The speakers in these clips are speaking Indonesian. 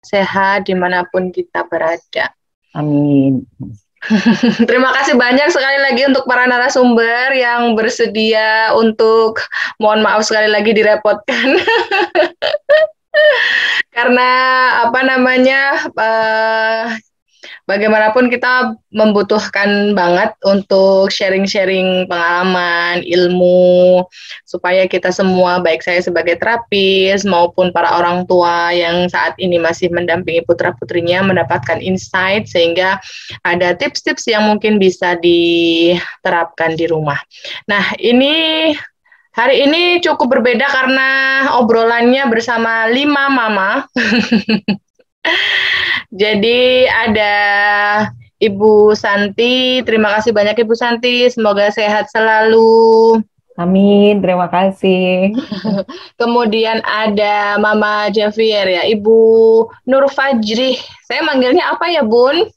sehat-sehat dimanapun kita berada. Amin. Terima kasih banyak sekali lagi untuk para narasumber yang bersedia untuk, mohon maaf sekali lagi direpotkan. Karena bagaimanapun kita membutuhkan banget untuk sharing-sharing pengalaman, ilmu, supaya kita semua, baik saya sebagai terapis maupun para orang tua yang saat ini masih mendampingi putra-putrinya, mendapatkan insight sehingga ada tips-tips yang mungkin bisa diterapkan di rumah. Nah, hari ini cukup berbeda karena obrolannya bersama 5 mama. Jadi ada Ibu Santi, terima kasih banyak Ibu Santi, semoga sehat selalu. Amin, terima kasih. Kemudian ada Mama Javier ya, Ibu Nur Fajri. Saya manggilnya apa ya, Bun?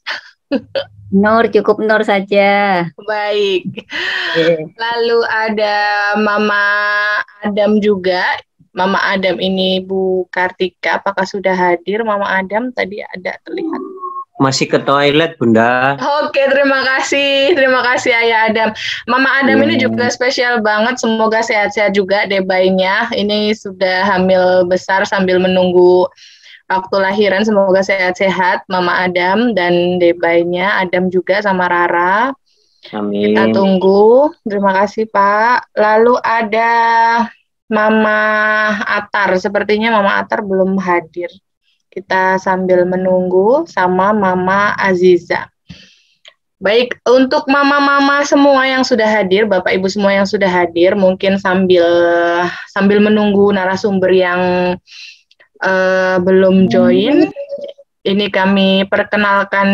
Nur, cukup Nur saja. Baik. Lalu ada Mama Adam juga. Mama Adam ini Bu Kartika, apakah sudah hadir Mama Adam? Tadi ada terlihat. Masih ke toilet, Bunda. Oke, terima kasih Ayah Adam. Mama Adam ini juga spesial banget, semoga sehat-sehat juga deh bayinya. Ini sudah hamil besar sambil menunggu waktu lahiran, semoga sehat-sehat Mama Adam dan deh bayinya, Adam juga sama Rara. Amin. Kita tunggu, terima kasih Pak. Lalu ada Mama Atar, sepertinya Mama Atar belum hadir. Kita sambil menunggu sama Mama Aziza. Baik, untuk mama-mama semua yang sudah hadir, Bapak Ibu semua yang sudah hadir, mungkin sambil menunggu narasumber yang belum join, ini kami perkenalkan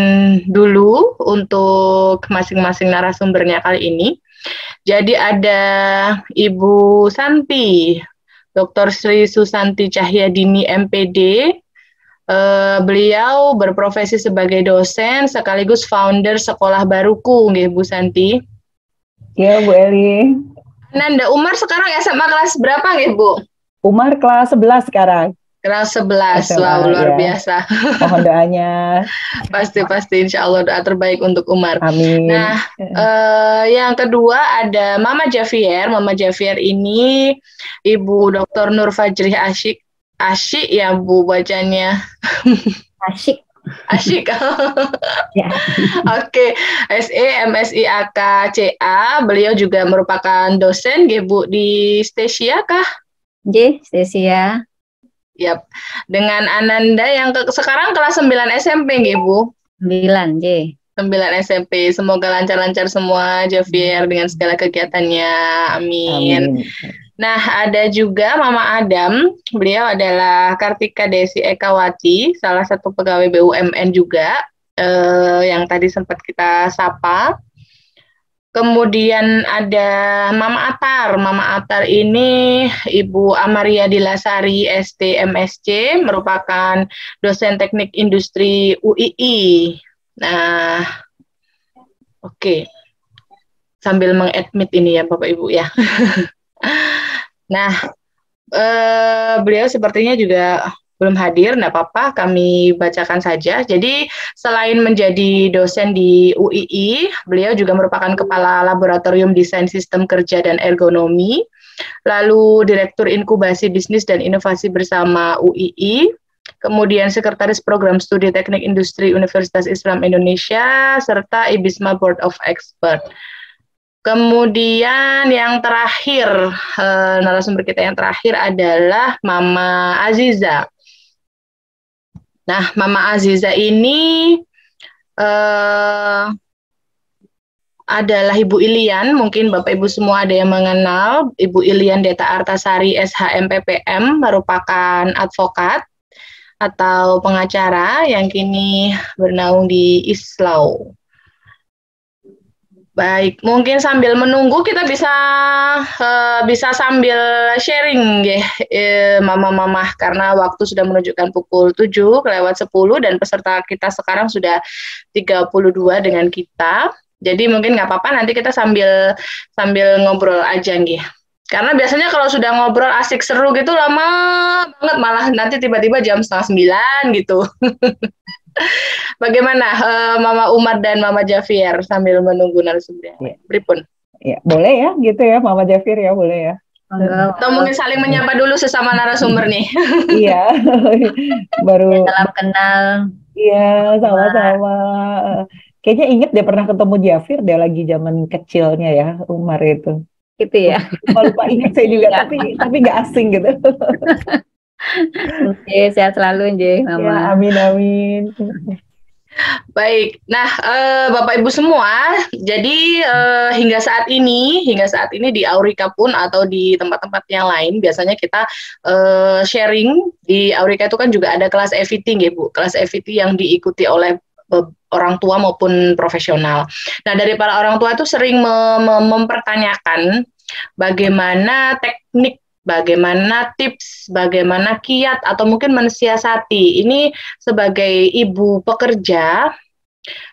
dulu untuk masing-masing narasumbernya kali ini. Jadi ada Ibu Santi, Dr. Sri Susanti Cahyadini MPD. Beliau berprofesi sebagai dosen sekaligus founder Sekolah Baruku, nggih Bu Santi. Iya, Bu Eli. Nanda Umar sekarang SMA kelas berapa nggih Bu? Umar kelas 11 sekarang. Kelas 11, SMA, wow luar ya. Biasa. Mohon doanya. Pasti insya Allah doa terbaik untuk Umar. Amin. Nah, yang kedua ada Mama Javier. Mama Javier ini Ibu Dr. Nur Fajri Asyik ya Bu bacanya. Asyik. Ya. Oke, SE MSI AK CA. Beliau juga merupakan dosen nggih Bu di Stesia kah? Nggih, Stesia. Yap. Dengan Ananda yang sekarang kelas 9 SMP nggih Bu? 9, nggih. 9 SMP. Semoga lancar-lancar semua Javier dengan segala kegiatannya. Amin. Nah, ada juga Mama Adam. Beliau adalah Kartika Desi Ekawati, salah satu pegawai BUMN juga, yang tadi sempat kita sapa. Kemudian ada Mama Atar. Mama Atar ini Ibu Amaria Dilasari ST MSc, merupakan dosen teknik industri UII. Nah, oke. Sambil mengadmit ini ya Bapak Ibu ya. Nah, beliau sepertinya juga belum hadir, enggak apa-apa, kami bacakan saja. Jadi, selain menjadi dosen di UII, beliau juga merupakan Kepala Laboratorium Desain Sistem Kerja dan Ergonomi, lalu Direktur Inkubasi Bisnis dan Inovasi bersama UII, kemudian Sekretaris Program Studi Teknik Industri Universitas Islam Indonesia, serta IBISMA Board of Expert. Kemudian yang terakhir, narasumber kita yang terakhir adalah Mama Aziza. Nah, Mama Aziza ini adalah Ibu Ilian, mungkin Bapak Ibu semua ada yang mengenal. Ibu Ilian Deta Artasari SHMPPM, merupakan advokat atau pengacara yang kini bernaung di Islau. Baik, mungkin sambil menunggu kita bisa sambil sharing ya, mama-mama, karena waktu sudah menunjukkan pukul 7:10 dan peserta kita sekarang sudah 32 dengan kita. Jadi mungkin nggak apa-apa, nanti kita sambil ngobrol aja nggih. Karena biasanya kalau sudah ngobrol asik seru gitu lama banget, malah nanti tiba-tiba jam 8:30 gitu. Bagaimana Mama Umar dan Mama Javier sambil menunggu narasumber yang lain? Pripun? Ya, boleh ya gitu ya Mama Jafir ya, boleh ya. Atau mungkin saling menyapa dulu sesama narasumber nih. Iya, baru. Salam kenal. Iya, sama-sama. Kayaknya inget deh pernah ketemu Jafir deh lagi zaman kecilnya ya, Umar itu. Gitu ya. Lupa ingat saya juga, tapi nggak asing gitu. Oke, sehat selalu Nje, Mama. Ya, amin. Baik, nah Bapak Ibu semua, jadi hingga saat ini di Aurika pun atau di tempat-tempat yang lain, biasanya kita sharing di Aurika itu kan juga ada kelas EVT, ya Bu, kelas EVT yang diikuti oleh orang tua maupun profesional. Nah, dari para orang tua itu sering mempertanyakan bagaimana teknik, bagaimana tips, bagaimana kiat, atau mungkin mensiasati. Ini sebagai ibu pekerja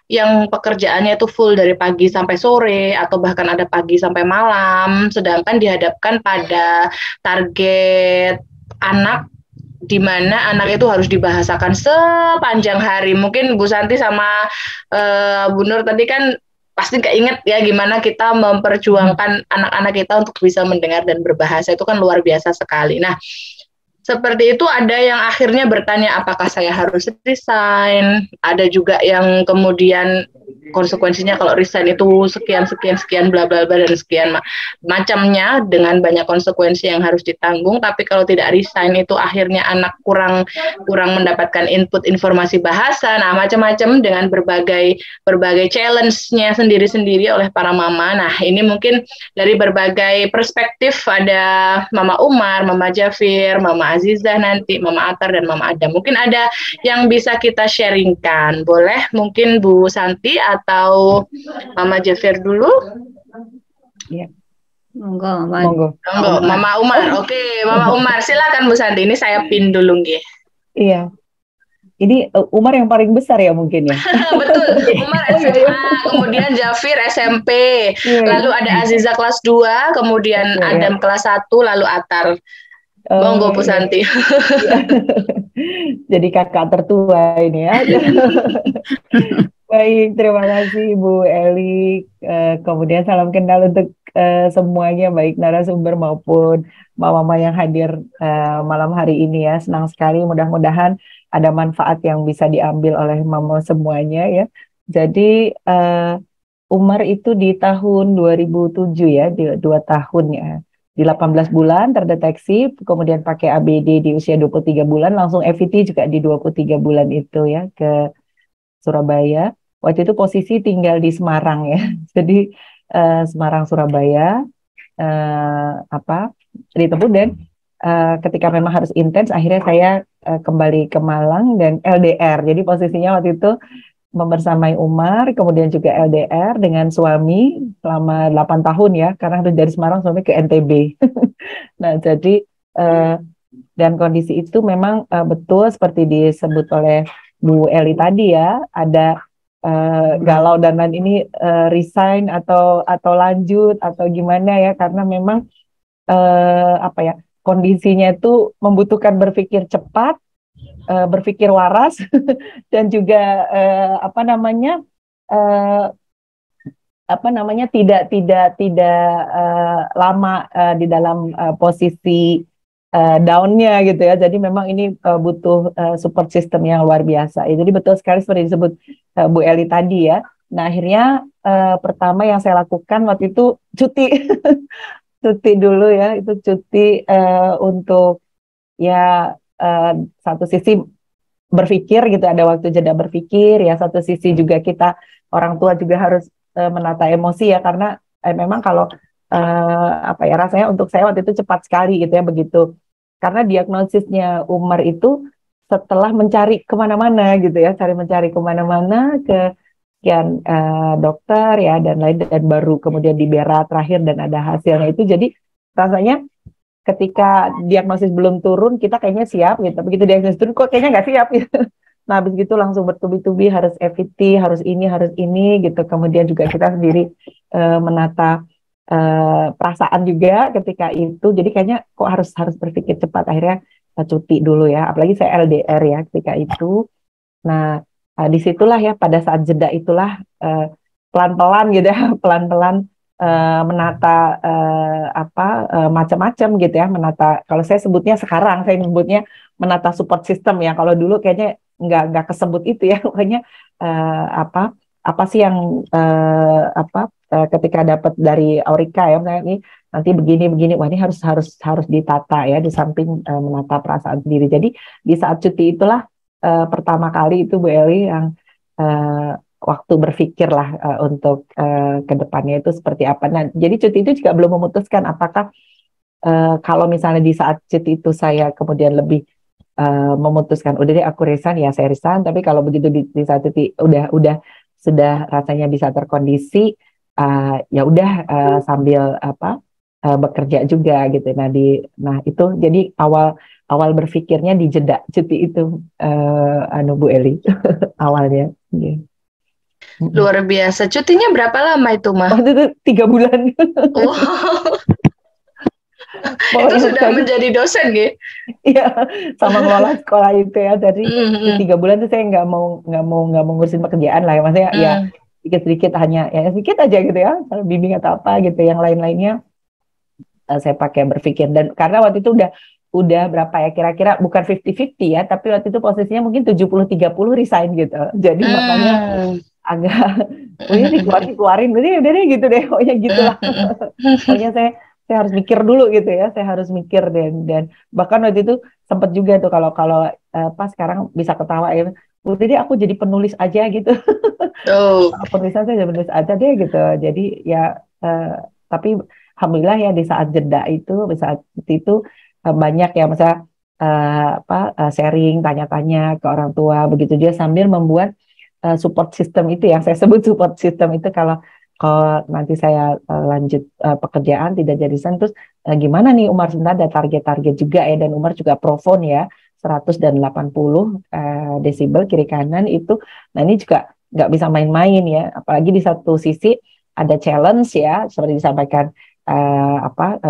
yang pekerjaannya itu full dari pagi sampai sore, atau bahkan ada pagi sampai malam, sedangkan dihadapkan pada target anak, di mana anak itu harus dibahasakan sepanjang hari. Mungkin Bu Santi sama Bu Nur tadi kan pasti keinget ya gimana kita memperjuangkan anak-anak kita untuk bisa mendengar dan berbahasa, itu kan luar biasa sekali. Nah, seperti itu ada yang akhirnya bertanya apakah saya harus resign, ada juga yang kemudian konsekuensinya kalau resign itu sekian bla bla bla dan sekian macamnya dengan banyak konsekuensi yang harus ditanggung. Tapi kalau tidak resign itu akhirnya anak kurang mendapatkan input informasi bahasa. Nah, macam-macam dengan berbagai challenge-nya sendiri-sendiri oleh para mama. Nah, ini mungkin dari berbagai perspektif, ada Mama Umar, Mama Jafir, Mama Azizah nanti, Mama Atar dan Mama Adam. Mungkin ada yang bisa kita sharingkan. Boleh mungkin Bu Santi atau Mama Jafir dulu? Iya. Monggo. Mama Umar. Oke, Mama Umar, silakan Bu Santi. Ini saya pin dulu nggih. Iya. Ini Umar yang paling besar ya mungkin ya. Betul, Umar SMA, kemudian Jafir SMP, lalu ada Aziza kelas 2, kemudian Adam kelas 1, lalu Atar. Monggo Bu Santi. Jadi kakak tertua ini ya. Baik, terima kasih Bu Eli. Kemudian salam kenal untuk semuanya, baik narasumber maupun mama-mama yang hadir malam hari ini ya. Senang sekali, mudah-mudahan ada manfaat yang bisa diambil oleh mama semuanya ya. Jadi Umar itu di tahun 2007 ya, 2 tahun ya. Di 18 bulan terdeteksi, kemudian pakai ABD di usia 23 bulan, langsung EVT juga di 23 bulan itu ya ke Surabaya. Waktu itu posisi tinggal di Semarang ya. Jadi Semarang Surabaya ditempuh, dan ketika memang harus intens, akhirnya saya kembali ke Malang dan LDR. Jadi posisinya waktu itu membersamai Umar, kemudian juga LDR dengan suami selama 8 tahun ya, karena harus dari Semarang suami ke NTB. Nah, jadi dan kondisi itu memang betul seperti disebut oleh Bu Eli tadi ya, ada galau dan lain ini, resign atau lanjut atau gimana ya, karena memang kondisinya itu membutuhkan berpikir cepat, berpikir waras dan juga tidak lama di dalam posisi down-nya gitu ya. Jadi memang ini butuh support system yang luar biasa. Jadi betul sekali seperti disebut Bu Eli tadi ya. Nah, akhirnya pertama yang saya lakukan waktu itu cuti. Cuti dulu ya, itu cuti untuk ya satu sisi berpikir gitu, ada waktu jeda berpikir ya, satu sisi juga kita orang tua juga harus menata emosi ya, karena memang kalau rasanya untuk saya waktu itu cepat sekali gitu ya, begitu, karena diagnosisnya Umar itu setelah mencari kemana-mana gitu ya, mencari kemana-mana ke sekian dokter ya dan lain, dan baru kemudian di Berat terakhir dan ada hasilnya itu. Jadi rasanya ketika diagnosis belum turun, kita kayaknya siap gitu. Begitu diagnosis turun, kok kayaknya nggak siap gitu. Nah, habis gitu langsung bertubi-tubi, harus EVT, harus ini gitu. Kemudian juga kita sendiri menata perasaan juga ketika itu. Jadi kayaknya kok harus berpikir cepat, akhirnya cuti dulu ya. Apalagi saya LDR ya ketika itu. Nah, disitulah ya pada saat jeda itulah pelan-pelan gitu ya, pelan-pelan menata macam-macam gitu ya, menata. Kalau saya sebutnya sekarang, saya sebutnya menata support system ya. Kalau dulu kayaknya nggak kesebut itu ya, pokoknya apa sih yang ketika dapat dari Aurika ya, misalnya ini nanti begini, wah ini harus ditata ya, di samping menata perasaan sendiri. Jadi di saat cuti itulah pertama kali itu Bu Eli yang waktu berpikir lah untuk ke depannya itu seperti apa. Nah, jadi cuti itu juga belum memutuskan apakah kalau misalnya di saat cuti itu saya kemudian lebih memutuskan udah deh aku resign, ya saya resign. Tapi kalau begitu di saat cuti udah sudah rasanya bisa terkondisi, ya udah sambil bekerja juga gitu. Nah itu jadi awal berpikirnya di jeda cuti itu, Bu Eli awalnya. Yeah. Luar biasa. Cutinya berapa lama itu, Mah? Waktu itu 3 bulan. Wow. Itu sudah menjadi dosen gitu. Iya, sama ngelola sekolah itu ya. Jadi di 3 bulan itu saya nggak mau ngurusin pekerjaan lah ya. Maksudnya ya sedikit-sedikit, hanya ya sedikit aja gitu ya, bimbing atau apa gitu. Yang lain-lainnya saya pakai berpikir. Dan karena waktu itu udah berapa ya, kira-kira bukan 50-50 ya, tapi waktu itu posisinya mungkin 70-30 resign gitu. Jadi makanya agak dikeluarin udah deh gitu deh, pokoknya gitulah. Pokoknya saya harus mikir dulu gitu ya, saya harus mikir. Dan bahkan waktu itu sempat juga tuh, kalau pas sekarang bisa ketawa ya, jadi aku jadi penulis aja gitu. Penulisan saya jadi penulis aja deh gitu. Jadi ya tapi alhamdulillah ya di saat jeda itu, di saat itu banyak ya, misalnya sharing, tanya-tanya ke orang tua, begitu juga sambil membuat support system itu yang saya sebut support system itu. Kalau nanti saya lanjut pekerjaan tidak jadi sen, terus gimana nih Umar, sebenarnya ada target-target juga ya, dan Umar juga profon ya 100 dan 80 desibel kiri kanan itu. Nah ini juga nggak bisa main-main ya, apalagi di satu sisi ada challenge ya, seperti disampaikan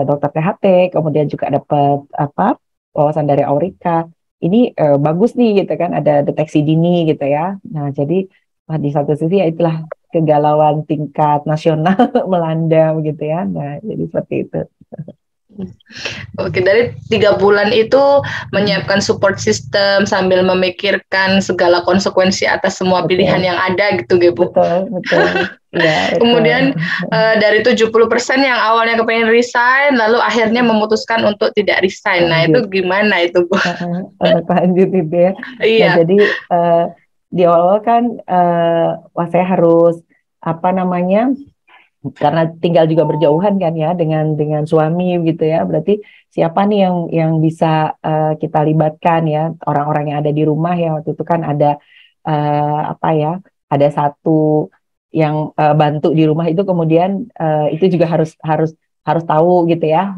dokter THT, kemudian juga dapat wawasan dari Aurika. Ini bagus nih gitu kan, ada deteksi dini gitu ya. Nah jadi di satu sisi ya itulah kegalauan tingkat nasional melanda gitu ya. Nah jadi seperti itu. Oke, dari 3 bulan itu menyiapkan support system sambil memikirkan segala konsekuensi atas semua pilihan yang ada gitu, Bu. Betul. Ya, kemudian dari 70% yang awalnya kepengen resign, lalu akhirnya memutuskan untuk tidak resign. Nah, itu gimana itu, Bu? Lanjut itu ya. Iya. Nah, jadi di awal kan wah saya harus karena tinggal juga berjauhan kan ya dengan suami gitu ya. Berarti siapa nih yang bisa kita libatkan ya, orang-orang yang ada di rumah ya. Waktu itu kan ada ada satu yang bantu di rumah itu, kemudian itu juga harus tahu gitu ya,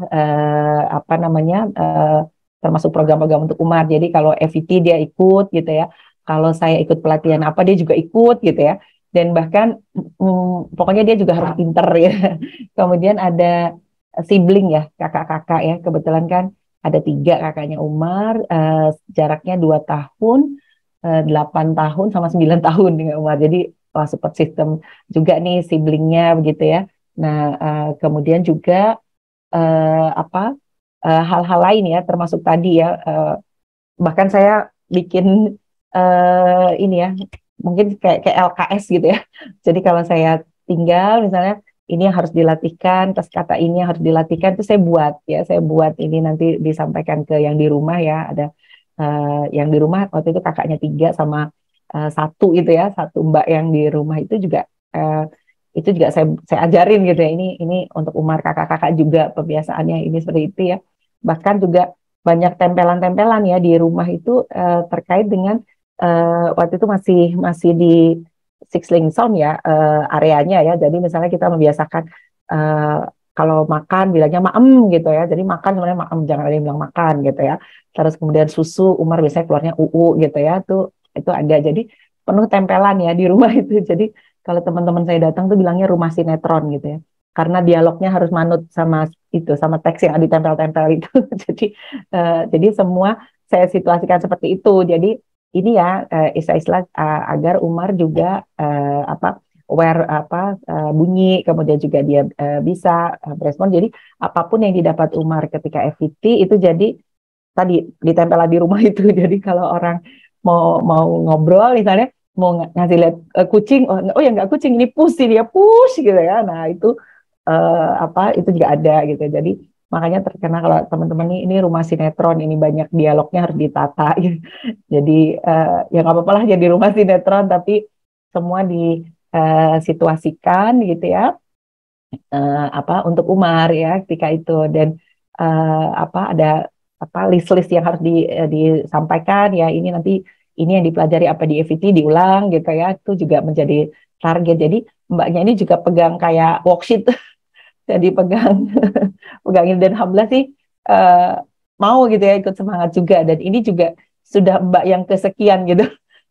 termasuk program-program untuk Umar. Jadi kalau FET dia ikut gitu ya, kalau saya ikut pelatihan apa dia juga ikut gitu ya. Dan bahkan pokoknya dia juga harus pinter ya. Kemudian ada sibling ya, kakak-kakak ya, kebetulan kan ada 3 kakaknya Umar, jaraknya 2 tahun, 8 tahun sama 9 tahun dengan Umar. Jadi support system juga nih siblingnya begitu ya. Nah kemudian juga hal-hal lain ya, termasuk tadi ya, bahkan saya bikin ini ya, mungkin kayak LKS gitu ya. Jadi kalau saya tinggal misalnya ini yang harus dilatihkan, terus kata ini yang harus dilatihkan, itu saya buat ini nanti disampaikan ke yang di rumah ya. Ada yang di rumah waktu itu kakaknya 3 sama 1 gitu ya, 1 mbak yang di rumah itu juga saya ajarin gitu ya. Ini untuk Umar, kakak-kakak juga pembiasaannya ini seperti itu ya. Bahkan juga banyak tempelan-tempelan ya di rumah itu terkait dengan waktu itu masih di Sixling Sound ya areanya ya. Jadi misalnya kita membiasakan kalau makan bilangnya maem gitu ya. Jadi makan sebenarnya maem, jangan ada yang bilang makan gitu ya. Terus kemudian susu, Umar biasanya keluarnya uu gitu ya. Itu ada. Jadi penuh tempelan ya di rumah itu. Jadi kalau teman-teman saya datang tuh bilangnya rumah sinetron gitu ya. karena dialognya harus manut sama itu, sama teks yang ditempel-tempel itu. Jadi semua saya situasikan seperti itu. Jadi ini ya istilah-istilah agar Umar juga aware bunyi, kemudian juga dia bisa berespon. Jadi apapun yang didapat Umar ketika FET itu jadi tadi ditempel di rumah itu. Jadi kalau orang mau ngobrol misalnya, mau ngasih lihat kucing, oh ya nggak kucing, ini push, dia push gitu ya. Nah itu itu juga ada gitu. Jadi makanya terkena kalau teman-teman ini rumah sinetron, ini banyak dialognya harus ditata gitu. Jadi ya nggak apa-apa lah jadi rumah sinetron, tapi semua disituasikan gitu ya, untuk Umar ya ketika itu. Dan ada list-list yang harus disampaikan ya, ini nanti ini yang dipelajari apa di FET diulang gitu ya, itu juga menjadi target. Jadi mbaknya ini juga pegang kayak worksheet. Jadi pegang ini, dan alhamdulillah sih mau gitu ya ikut semangat juga. Dan ini juga sudah mbak yang kesekian gitu,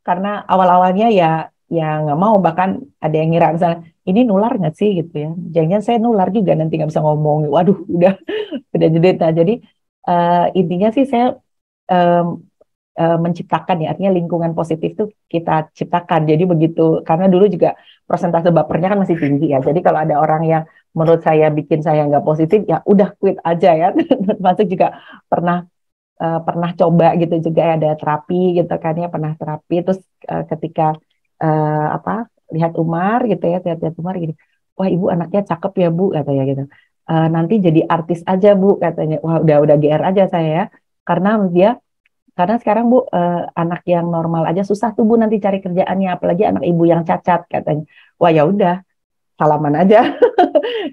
karena awal-awalnya ya nggak mau, bahkan ada yang ngira misalnya ini nular nggak sih gitu ya, jangan saya nular juga nanti nggak bisa ngomong, waduh udah jadi. Nah jadi intinya sih saya menciptakan ya, artinya lingkungan positif tuh kita ciptakan. Jadi begitu, karena dulu juga persentase bapernya kan masih tinggi ya. Jadi kalau ada orang yang menurut saya bikin saya nggak positif, ya udah quit aja ya. Masuk juga pernah coba gitu juga ya, ada terapi gitu kan ya, pernah terapi. Terus ketika lihat Umar gitu ya, lihat Umar gini, wah ibu anaknya cakep ya bu katanya gitu. Nanti jadi artis aja bu katanya. Wah udah GR aja saya ya, karena sekarang bu anak yang normal aja susah tuh bu nanti cari kerjaannya, apalagi anak ibu yang cacat katanya. Wah ya udah salaman aja.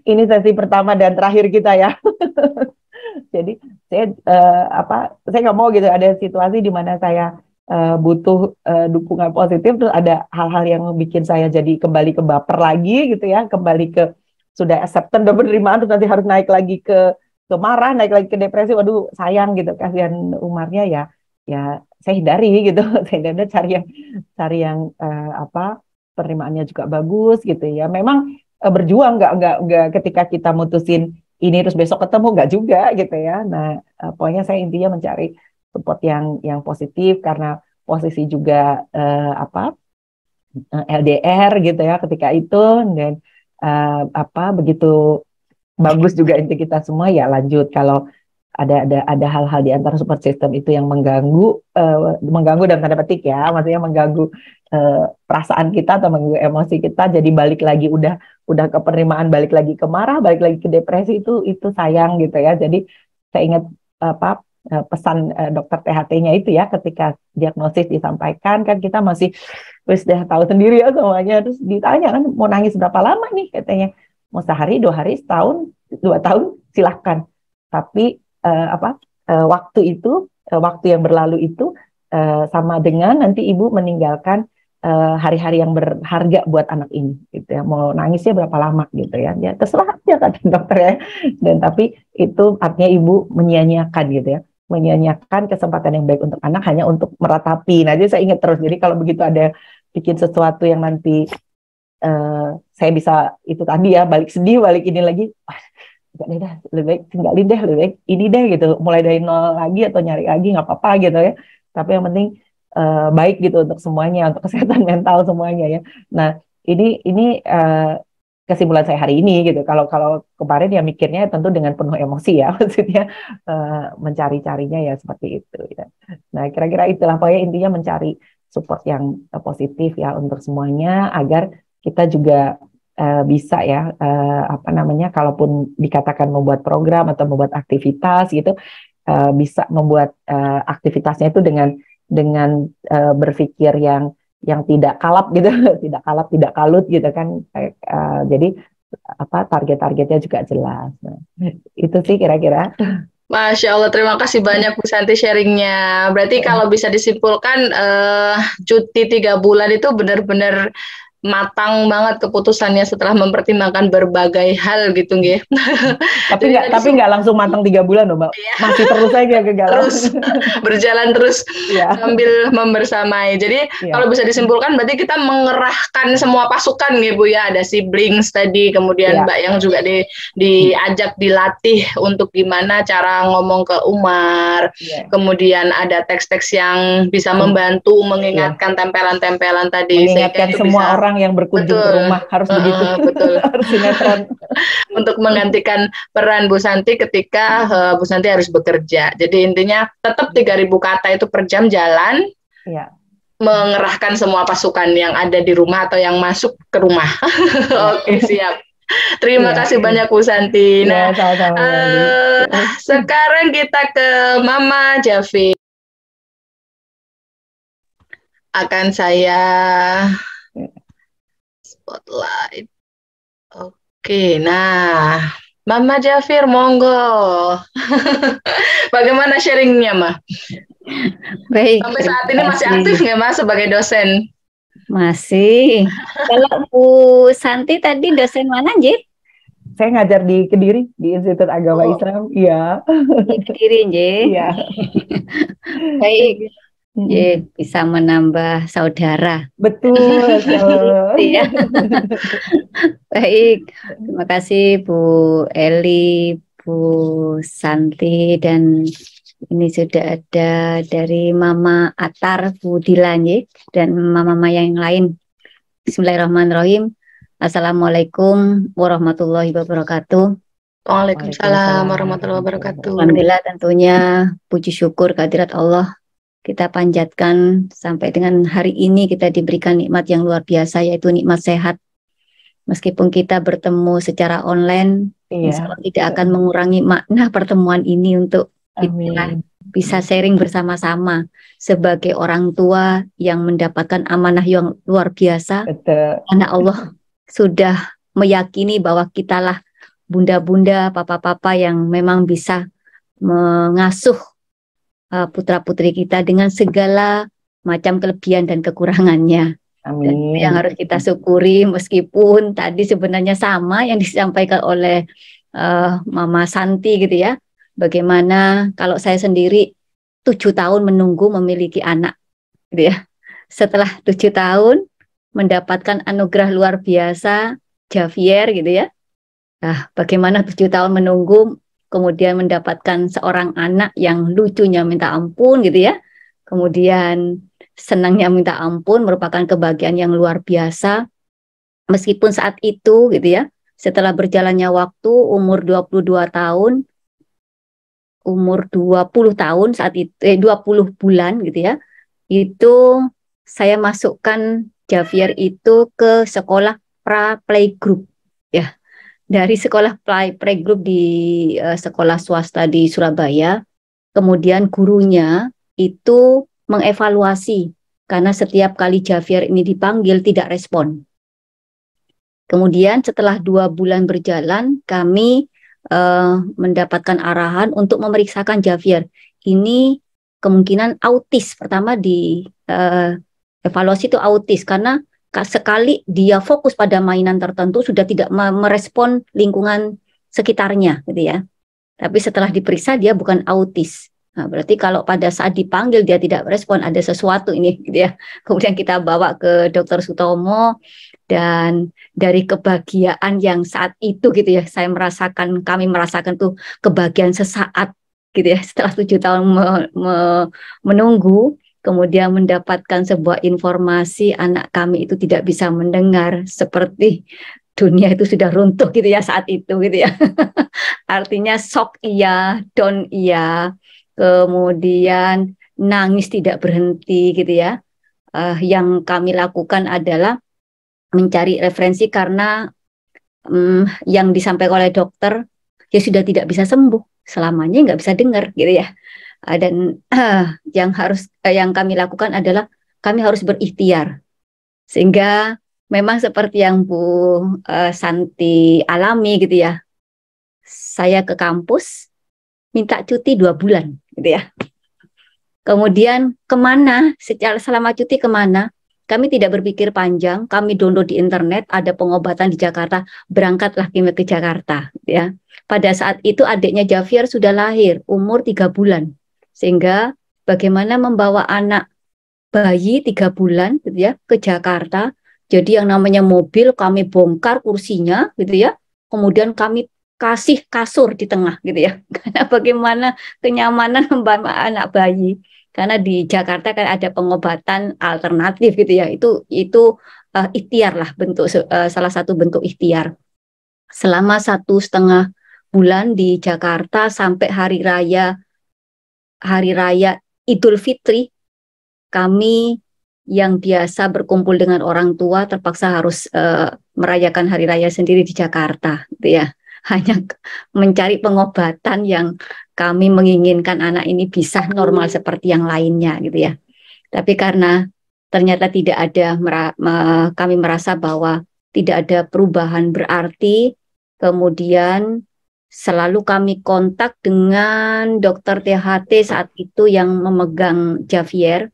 Ini sesi pertama dan terakhir kita ya. Jadi saya saya nggak mau gitu ada situasi di mana saya butuh dukungan positif, terus ada hal-hal yang bikin saya jadi kembali ke baper lagi gitu ya, kembali ke sudah acceptance, udah penerimaan, terus nanti harus naik lagi ke marah, naik lagi ke depresi. Waduh sayang gitu, kasihan Umarnya ya saya hindari gitu. Saya hindari, cari yang penerimaannya juga bagus gitu ya. Memang berjuang, nggak ketika kita mutusin ini terus besok ketemu, nggak juga gitu ya. Nah pokoknya saya intinya mencari support yang positif, karena posisi juga LDR gitu ya ketika itu. Dan begitu bagus juga inti kita semua ya lanjut. Kalau ada hal-hal di antara support system itu yang mengganggu dalam tanda petik ya, maksudnya mengganggu perasaan kita atau mengganggu emosi kita, jadi balik lagi udah ke penerimaan, balik lagi ke marah, balik lagi ke depresi, itu sayang gitu ya. Jadi saya ingat pesan dokter THT-nya itu ya, ketika diagnosis disampaikan kan kita masih sudah tahu sendiri ya semuanya, terus ditanya kan mau nangis berapa lama nih katanya, mau sehari, 2 hari, setahun, 2 tahun silahkan, tapi waktu yang berlalu itu sama dengan nanti ibu meninggalkan hari-hari yang berharga buat anak ini gitu ya. Mau nangisnya berapa lama gitu ya, ya terserah aja kata dokter ya. Dan tapi itu artinya ibu menyia-nyiakan gitu ya, menyia-nyiakan kesempatan yang baik untuk anak hanya untuk meratapi. Nah jadi saya ingat terus, jadi kalau begitu ada bikin sesuatu yang nanti saya bisa itu tadi ya, balik sedih, balik ini lagi, lebih baik tinggalin deh, lebih baik ini deh gitu, mulai dari nol lagi atau nyari lagi nggak apa-apa gitu ya, tapi yang penting baik gitu untuk semuanya, untuk kesehatan mental semuanya ya. Nah ini kesimpulan saya hari ini gitu. Kalau kemarin ya mikirnya tentu dengan penuh emosi ya, maksudnya mencari-carinya ya seperti itu ya. Nah kira-kira itulah pokoknya intinya, mencari support yang positif ya untuk semuanya, agar kita juga bisa ya kalaupun dikatakan membuat program atau membuat aktivitas gitu, bisa membuat aktivitasnya itu dengan berpikir yang tidak kalap gitu, tidak kalut gitu kan. Jadi target-targetnya juga jelas. Nah, itu sih kira-kira. Masya Allah, terima kasih banyak Bu Santi sharingnya. Berarti kalau bisa disimpulkan cuti 3 bulan itu benar-benar matang banget keputusannya setelah mempertimbangkan berbagai hal gitu nggih. Tapi nggak langsung matang 3 bulan loh, Mbak. Iya. Masih terus aja galau. Terus berjalan terus Iya. sambil membersamai. Jadi kalau bisa disimpulkan berarti kita mengerahkan semua pasukan nih Bu ya. Ada siblings tadi, kemudian Mbak yang juga diajak dilatih untuk gimana cara ngomong ke Umar. Kemudian ada teks-teks yang bisa membantu mengingatkan tempelan-tempelan tadi. Mengingatkan semua orang yang berkunjung ke rumah harus begitu. Betul. Harus sinetron. Untuk menggantikan peran Bu Santi ketika Bu Santi harus bekerja. Jadi intinya tetap 3.000 kata itu per jam jalan. Iya. Mengerahkan semua pasukan yang ada di rumah atau yang masuk ke rumah. Oke, siap. Terima kasih banyak Bu Santi. Nah, sekarang kita ke Mama Javi. Akan saya spotlight. Oke, nah, Mama Jafir, monggo. Bagaimana sharingnya, Ma? Baik. Sampai saat ini masih aktif nggak, Ma, sebagai dosen? Masih. Kalau Bu Santi tadi dosen mana, Nji? Saya ngajar di Kediri, di Institut Agama Islam. Iya. Di Kediri, Nji. Iya. Baik. Bisa menambah saudara. Betul. Ya. Baik, terima kasih Bu Eli, Bu Santi, dan ini sudah ada dari Mama Atar, Bu Dilan, dan Mama yang lain. Bismillahirrahmanirrahim. Assalamualaikum warahmatullahi wabarakatuh. Waalaikumsalam warahmatullahi wabarakatuh. Alhamdulillah, tentunya puji syukur kehadirat Allah kita panjatkan sampai dengan hari ini kita diberikan nikmat yang luar biasa, yaitu nikmat sehat. Meskipun kita bertemu secara online, insya Allah tidak akan mengurangi makna pertemuan ini untuk kita bisa sharing bersama-sama sebagai orang tua yang mendapatkan amanah yang luar biasa. Karena Allah sudah meyakini bahwa kitalah bunda-bunda, papa-papa yang memang bisa mengasuh putra-putri kita dengan segala macam kelebihan dan kekurangannya. Amin. Dan yang harus kita syukuri, meskipun tadi sebenarnya sama yang disampaikan oleh Mama Santi gitu ya. Bagaimana kalau saya sendiri 7 tahun menunggu memiliki anak gitu ya. Setelah 7 tahun mendapatkan anugerah luar biasa Javier gitu ya. Nah, bagaimana 7 tahun menunggu kemudian mendapatkan seorang anak yang lucunya minta ampun gitu ya. Kemudian senangnya minta ampun, merupakan kebahagiaan yang luar biasa. Meskipun saat itu gitu ya, setelah berjalannya waktu umur 22 tahun, umur 20 tahun saat itu 20 bulan gitu ya. Itu saya masukkan Javier itu ke sekolah playgroup ya. Dari sekolah playgroup di sekolah swasta di Surabaya, kemudian gurunya itu mengevaluasi karena setiap kali Javier ini dipanggil tidak respon. Kemudian setelah 2 bulan berjalan, kami mendapatkan arahan untuk memeriksakan Javier. Ini kemungkinan autis. Pertama di evaluasi itu autis karena sekali dia fokus pada mainan tertentu sudah tidak merespon lingkungan sekitarnya gitu ya. Tapi setelah diperiksa dia bukan autis. Nah, berarti kalau pada saat dipanggil dia tidak merespon, ada sesuatu ini gitu ya. Kemudian kita bawa ke Dr. Sutomo, dan dari kebahagiaan yang saat itu gitu ya, kami merasakan tuh kebahagiaan sesaat gitu ya, setelah 7 tahun menunggu. Kemudian mendapatkan sebuah informasi anak kami itu tidak bisa mendengar, seperti dunia itu sudah runtuh gitu ya saat itu gitu ya. Artinya shock iya, down iya, kemudian nangis tidak berhenti gitu ya. Yang kami lakukan adalah mencari referensi karena yang disampaikan oleh dokter ya sudah tidak bisa sembuh, selamanya nggak bisa dengar gitu ya. Dan yang kami lakukan adalah kami harus berikhtiar, sehingga memang seperti yang Bu Santi alami gitu ya, saya ke kampus minta cuti 2 bulan gitu ya. Kemudian kemana, selama cuti kemana? kami tidak berpikir panjang, kami download di internet, ada pengobatan di Jakarta, berangkatlah kami ke Jakarta, ya. Pada saat itu adiknya Javier sudah lahir, umur 3 bulan. Sehingga bagaimana membawa anak bayi 3 bulan gitu ya ke Jakarta. Jadi yang namanya mobil kami bongkar kursinya gitu ya. Kemudian kami kasih kasur di tengah gitu ya. Karena bagaimana kenyamanan membawa anak bayi. Karena di Jakarta kan ada pengobatan alternatif gitu ya. Itu ikhtiar lah, salah satu bentuk ikhtiar. Selama 1,5 bulan di Jakarta sampai hari raya Idul Fitri, kami yang biasa berkumpul dengan orang tua terpaksa harus merayakan hari raya sendiri di Jakarta, gitu ya. Hanya mencari pengobatan yang kami menginginkan anak ini bisa normal seperti yang lainnya, gitu ya. Tapi karena ternyata tidak ada, kami merasa bahwa tidak ada perubahan berarti, kemudian selalu kami kontak dengan dokter THT saat itu yang memegang Javier.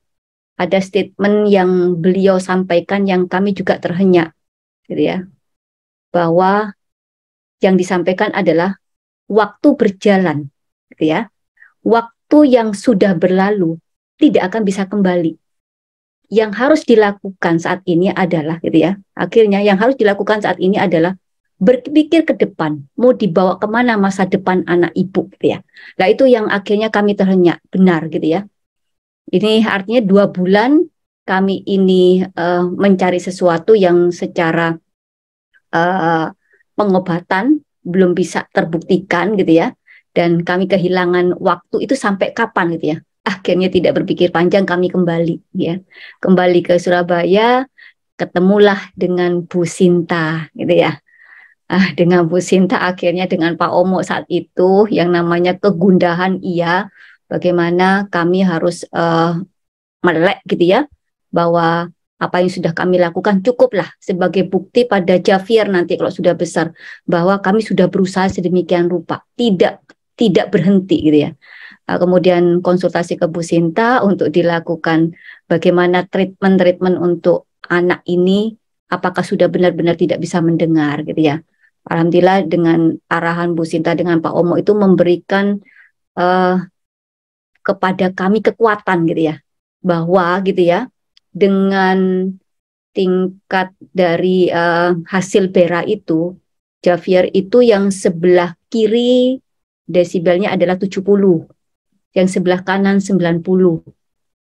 Ada statement yang beliau sampaikan yang kami juga terhenyak, gitu ya, bahwa yang disampaikan adalah waktu berjalan, gitu ya, waktu yang sudah berlalu tidak akan bisa kembali. Yang harus dilakukan saat ini adalah, gitu ya, akhirnya yang harus dilakukan saat ini adalah berpikir ke depan, mau dibawa kemana masa depan anak ibu, gitu ya. Nah itu yang akhirnya kami terhenyak, benar, gitu ya. Ini artinya 2 bulan kami ini mencari sesuatu yang secara pengobatan belum bisa terbuktikan gitu ya. Dan kami kehilangan waktu itu sampai kapan gitu ya. Akhirnya tidak berpikir panjang kami kembali ya. Kembali ke Surabaya, ketemulah dengan Bu Sinta gitu ya. Dengan Bu Sinta akhirnya dengan Pak Omo saat itu yang namanya kegundahan iya. Bagaimana kami harus melek gitu ya, bahwa apa yang sudah kami lakukan cukuplah sebagai bukti pada Javier nanti kalau sudah besar, bahwa kami sudah berusaha sedemikian rupa, tidak berhenti gitu ya. Kemudian konsultasi ke Bu Sinta untuk dilakukan bagaimana treatment untuk anak ini, apakah sudah benar-benar tidak bisa mendengar gitu ya. Alhamdulillah dengan arahan Bu Sinta dengan Pak Omo itu memberikan kepada kami kekuatan gitu ya, bahwa gitu ya dengan tingkat dari hasil BERA itu, Javier itu yang sebelah kiri desibelnya adalah 70, yang sebelah kanan 90.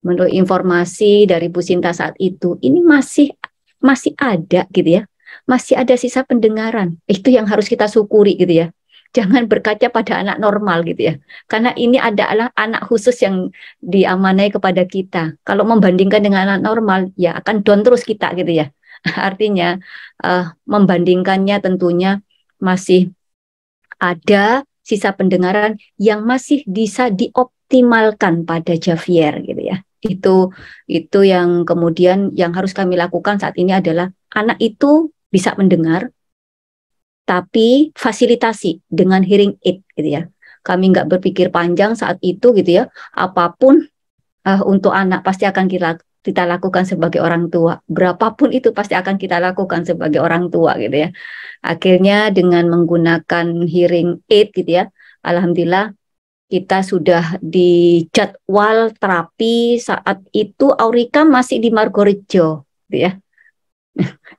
Menurut informasi dari Bu Sinta saat itu, ini masih ada gitu ya, masih ada sisa pendengaran. Itu yang harus kita syukuri gitu ya. Jangan berkaca pada anak normal gitu ya. Karena ini adalah anak khusus yang diamanai kepada kita. Kalau membandingkan dengan anak normal, ya akan down terus kita gitu ya. Artinya membandingkannya tentunya masih ada sisa pendengaran yang masih bisa dioptimalkan pada Javier gitu ya. Itu yang kemudian yang harus kami lakukan saat ini adalah anak itu bisa mendengar, tapi fasilitasi dengan hearing aid gitu ya. Kami nggak berpikir panjang saat itu gitu ya. Apapun untuk anak pasti akan kita lakukan sebagai orang tua. Berapapun itu pasti akan kita lakukan sebagai orang tua gitu ya. Akhirnya dengan menggunakan hearing aid gitu ya, alhamdulillah kita sudah di jadwal terapi saat itu Aurika masih di Margorejo gitu ya.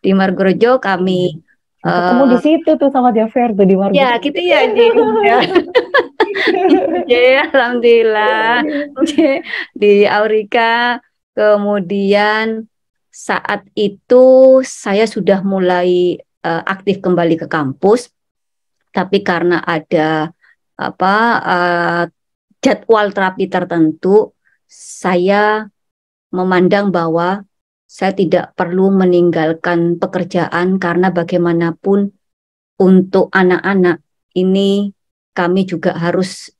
Di Margorejo kami ketemu di situ tuh sama Javier tuh di Margorejo. Ya gitu ya, ya, alhamdulillah di Aurika. Kemudian saat itu saya sudah mulai aktif kembali ke kampus, tapi karena ada jadwal terapi tertentu, saya memandang bahwa saya tidak perlu meninggalkan pekerjaan karena bagaimanapun untuk anak-anak ini kami juga harus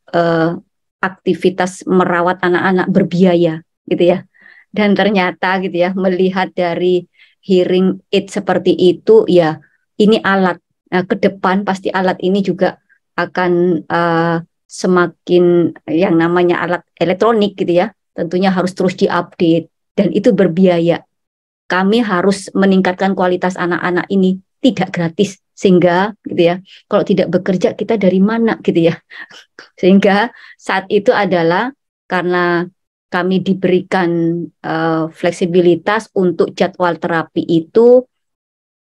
aktivitas merawat anak-anak berbiaya gitu ya. Dan ternyata gitu ya, melihat dari hearing aid seperti itu ya, ini alat. Nah, ke depan pasti alat ini juga akan semakin yang namanya alat elektronik gitu ya, tentunya harus terus diupdate dan itu berbiaya. kami harus meningkatkan kualitas anak-anak ini tidak gratis, sehingga gitu ya, kalau tidak bekerja kita dari mana gitu ya. Sehingga saat itu adalah karena kami diberikan fleksibilitas untuk jadwal terapi itu,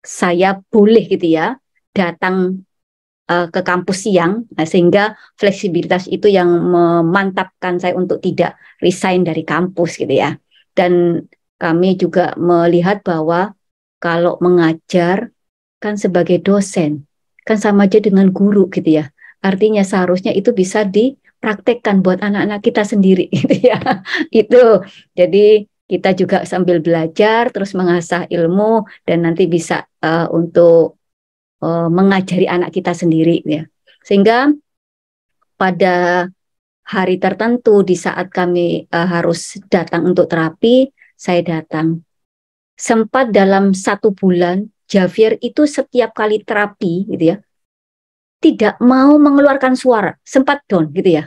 saya boleh gitu ya datang ke kampus siang, sehingga fleksibilitas itu yang memantapkan saya untuk tidak resign dari kampus gitu ya. Dan kami juga melihat bahwa kalau mengajar kan sebagai dosen kan sama aja dengan guru gitu ya. Artinya seharusnya itu bisa dipraktekkan buat anak-anak kita sendiri gitu ya. Itu jadi kita juga sambil belajar terus mengasah ilmu dan nanti bisa untuk mengajari anak kita sendiri ya. Sehingga pada hari tertentu di saat kami harus datang untuk terapi, saya datang. Sempat dalam 1 bulan, Javier itu setiap kali terapi gitu ya, tidak mau mengeluarkan suara, sempat down gitu ya.